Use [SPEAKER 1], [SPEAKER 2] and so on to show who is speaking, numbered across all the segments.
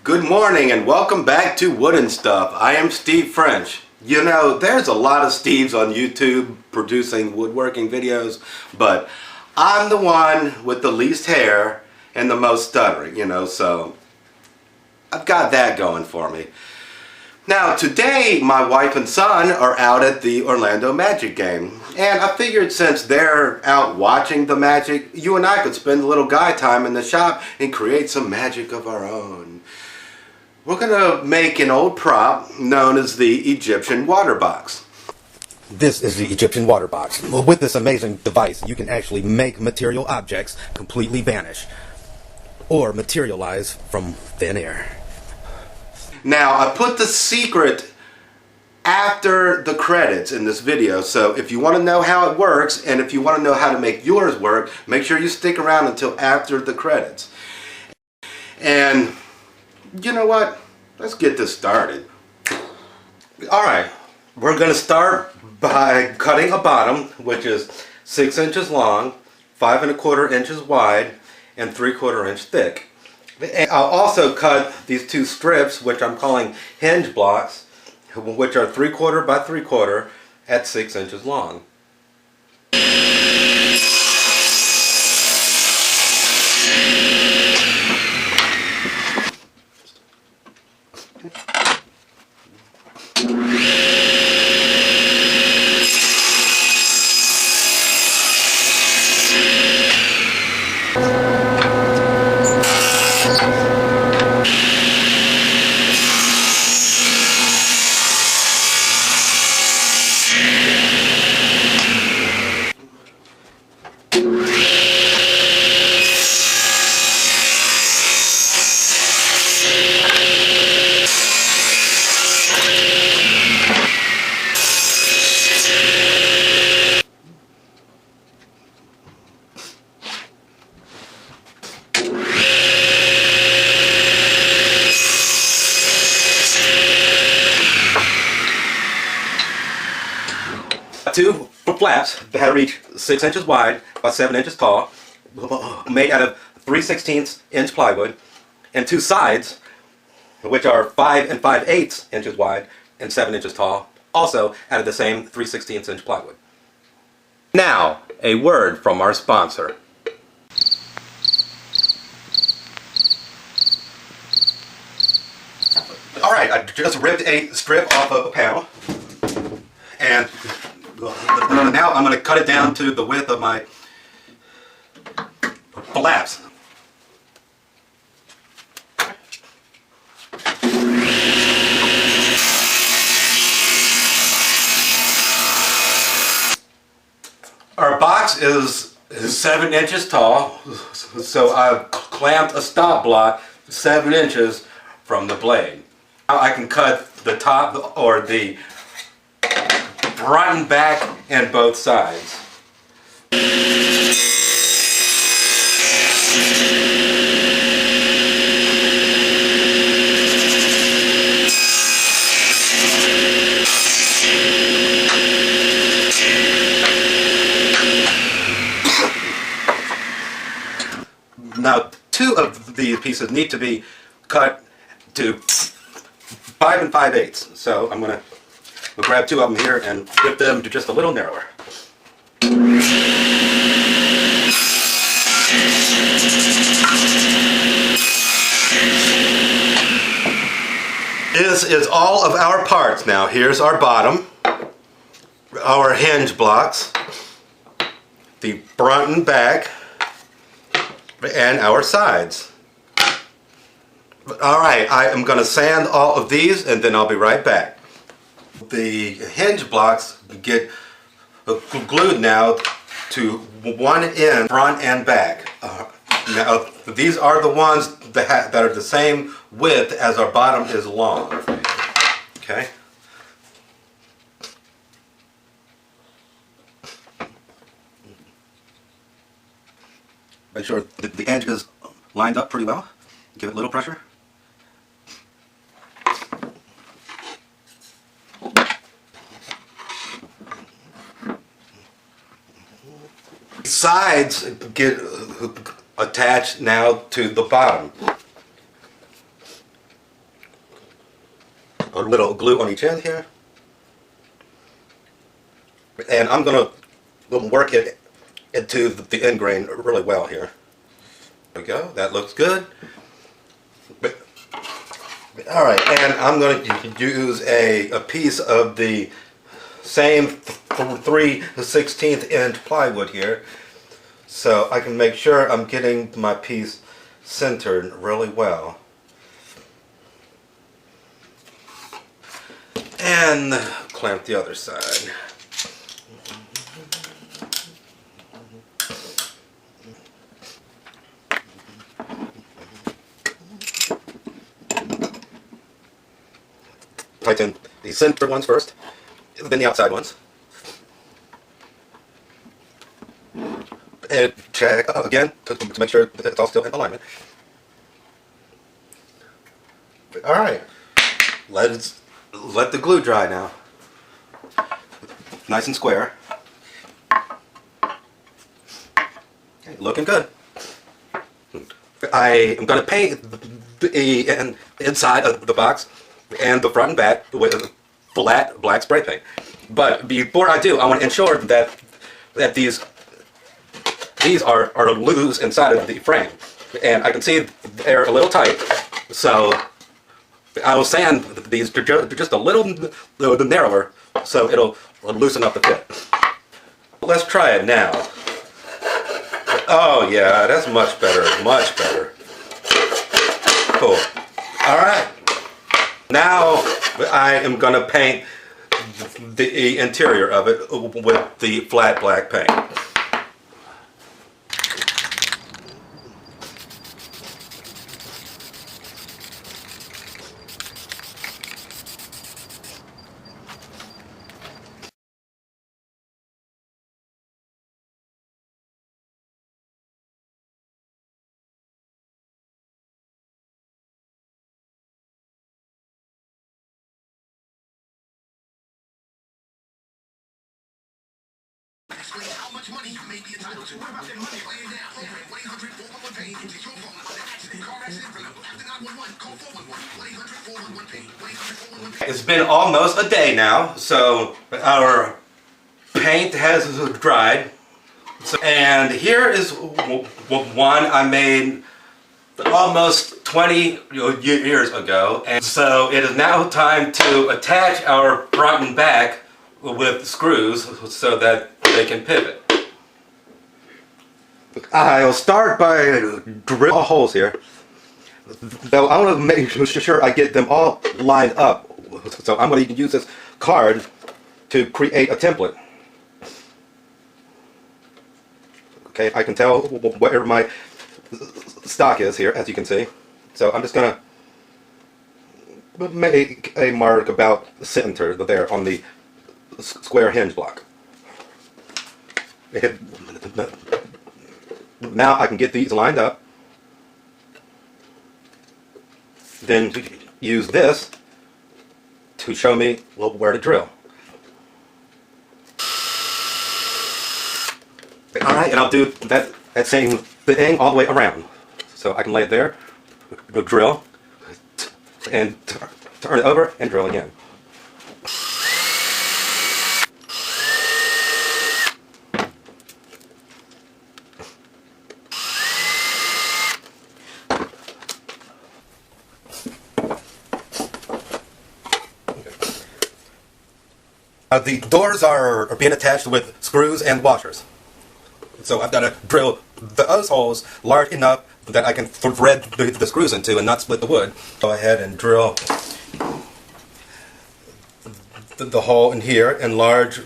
[SPEAKER 1] Good morning and welcome back to Wood and Stuff. I am Steve French. You know, there's a lot of Steves on YouTube producing woodworking videos, but I'm the one with the least hair and the most stuttering, so I've got that going for me. Now, today my wife and son are out at the Orlando Magic game, and I figured since they're out watching the Magic, you and I could spend a little guy time in the shop and create some magic of our own. We're going to make an old prop known as the Egyptian water box.
[SPEAKER 2] This is the Egyptian water box. With this amazing device, you can actually make material objects completely vanish or materialize from thin air.
[SPEAKER 1] Now, I put the secret after the credits in this video, so if you want to know how it works and if you want to know how to make yours work, make sure you stick around until after the credits. And you know what? Let's get this started. Alright, we're going to start by cutting a bottom, which is 6 inches long, 5 1/4 inches wide, and 3/4 inch thick. And I'll also cut these two strips, which I'm calling hinge blocks, which are 3/4 by 3/4 at 6 inches long. Two flaps that are each 6 inches wide by 7 inches tall, made out of 3/16 inch plywood, and two sides, which are 5 5/8 inches wide and 7 inches tall, also out of the same 3/16 inch plywood. Now, a word from our sponsor. Alright, I just ripped a strip off of a panel, and now I'm going to cut it down to the width of my flaps. Our box is 7 inches tall, so I've clamped a stop block 7 inches from the blade. Now I can cut the top or the front and back and both sides. Now, two of these pieces need to be cut to 5 5/8, so I'm going to we'll grab two of them here and flip them to just a little narrower. This is all of our parts now. Here's our bottom, our hinge blocks, the front and back, and our sides. Alright, I am going to sand all of these and then I'll be right back. The hinge blocks get glued now to one end, front and back. Now, these are the ones that are the same width as our bottom is long. Okay? Make sure that the edge is lined up pretty well. Give it a little pressure. Sides get attached now to the bottom.
[SPEAKER 2] a little glue on each end here. And I'm going to work it into the end grain really well here. There we go. That looks good. All right, and I'm going to use a piece of the same 3/16 inch plywood here, so I can make sure I'm getting my piece centered really well. And clamp the other side. Tighten the center ones first, then the outside ones. And check again to make sure that it's all still in alignment. Alright, let's let the glue dry now. Nice and square. Okay, looking good. I am going to paint the inside of the box and the front and back with flat black spray paint. But before I do, I want to ensure that these are loose inside of the frame. And I can see they're a little tight. So I will sand these just a little narrower so it'll loosen up the fit. Let's try it now. Oh yeah, that's much better, much better. Cool. Alright. Now I am going to paint the interior of it with the flat black paint.
[SPEAKER 3] How much money you may be entitled to. What about that money laying down? 1-800-411-PAIN. In case your phone on an accident, car accident, remember, after 911, call 411. 1-800-411-PAIN. 1-800-411-PAIN.
[SPEAKER 1] It's been almost a day now, so our paint has dried. And here is one I made almost 20 years ago. And so it is now time to attach our front and back with screws so that they can pivot.
[SPEAKER 2] I'll start by drilling holes here. Though I want to make sure I get them all lined up. So I'm going to use this card to create a template. Okay, I can tell where my stock is here, as you can see. So I'm just going to make a mark about the center there on the square hinge block. Now I can get these lined up. Then use this to show me where to drill. Alright, and I'll do that same thing all the way around. So I can lay it there, drill, and turn it over and drill again. The doors are being attached with screws and washers. So I've got to drill those holes large enough that I can thread the screws into and not split the wood. Go ahead and drill the hole in here, enlarge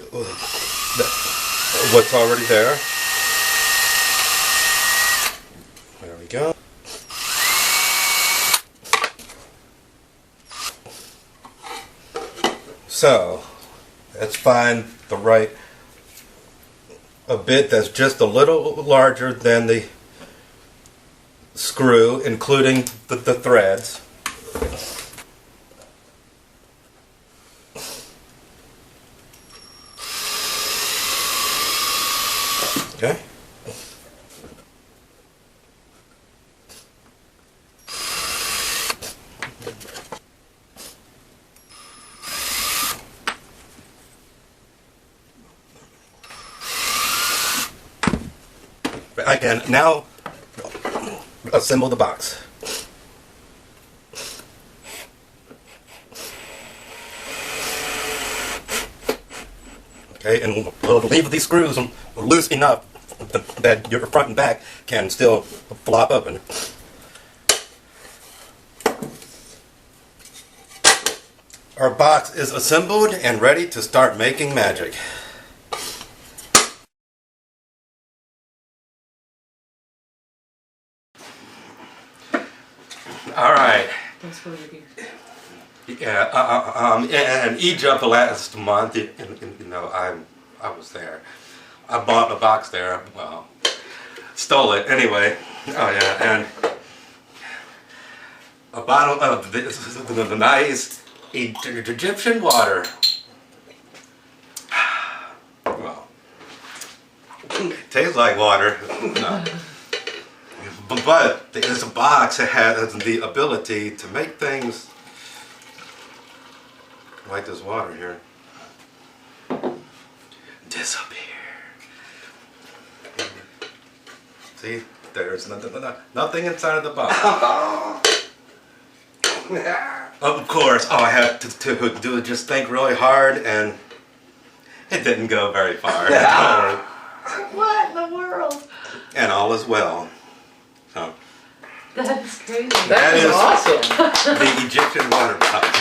[SPEAKER 2] what's already there. There we go. So let's find the right a bit that's just a little larger than the screw, including the threads. Okay. I can now assemble the box. Okay, and we'll leave these screws loose enough that your front and back can still flop open. Our box is assembled and ready to start making magic. All right. Yeah, in Egypt last month, you know, I was there. I bought a box there. Well, stole it anyway. Oh yeah, and a bottle of the nice Egyptian water. Well, tastes like water. No. But this box has the ability to make things like this water here disappear. See, there's nothing inside of the box. Of course, all I had to do is just think really hard, and it didn't go very far.
[SPEAKER 4] What in the world?
[SPEAKER 2] And all is well. So,
[SPEAKER 4] That is crazy.
[SPEAKER 5] That is awesome.
[SPEAKER 2] the Egyptian water box.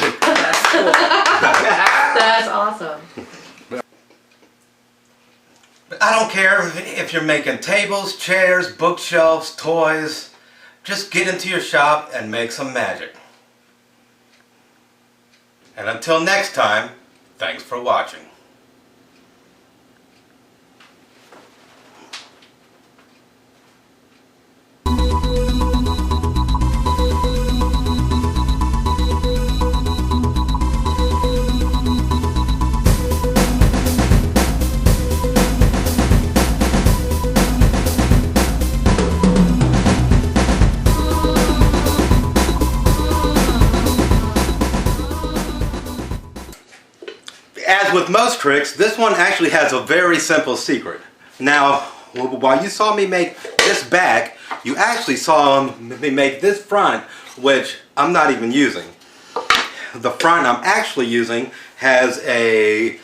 [SPEAKER 4] That's awesome.
[SPEAKER 2] I don't care if you're making tables, chairs, bookshelves, toys. Just get into your shop and make some magic. And until next time, thanks for watching. As with most tricks, this one actually has a very simple secret. Now, while you saw me make this back, you actually saw me make this front, which I'm not even using. The front I'm actually using has a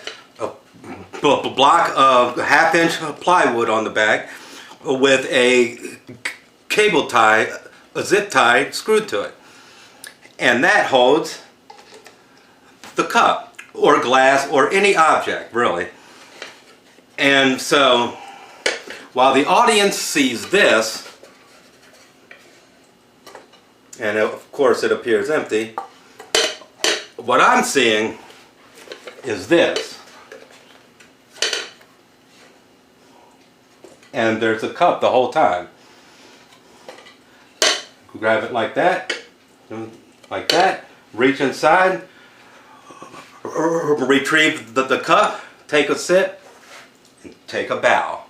[SPEAKER 2] block of 1/2 inch plywood on the back with a cable tie, a zip tie screwed to it. And that holds the cup, or glass, or any object, really. And so, while the audience sees this, and of course it appears empty, what I'm seeing is this. And there's a cup the whole time. Grab it like that, reach inside, retrieve the cup, take a sip, and take a bow.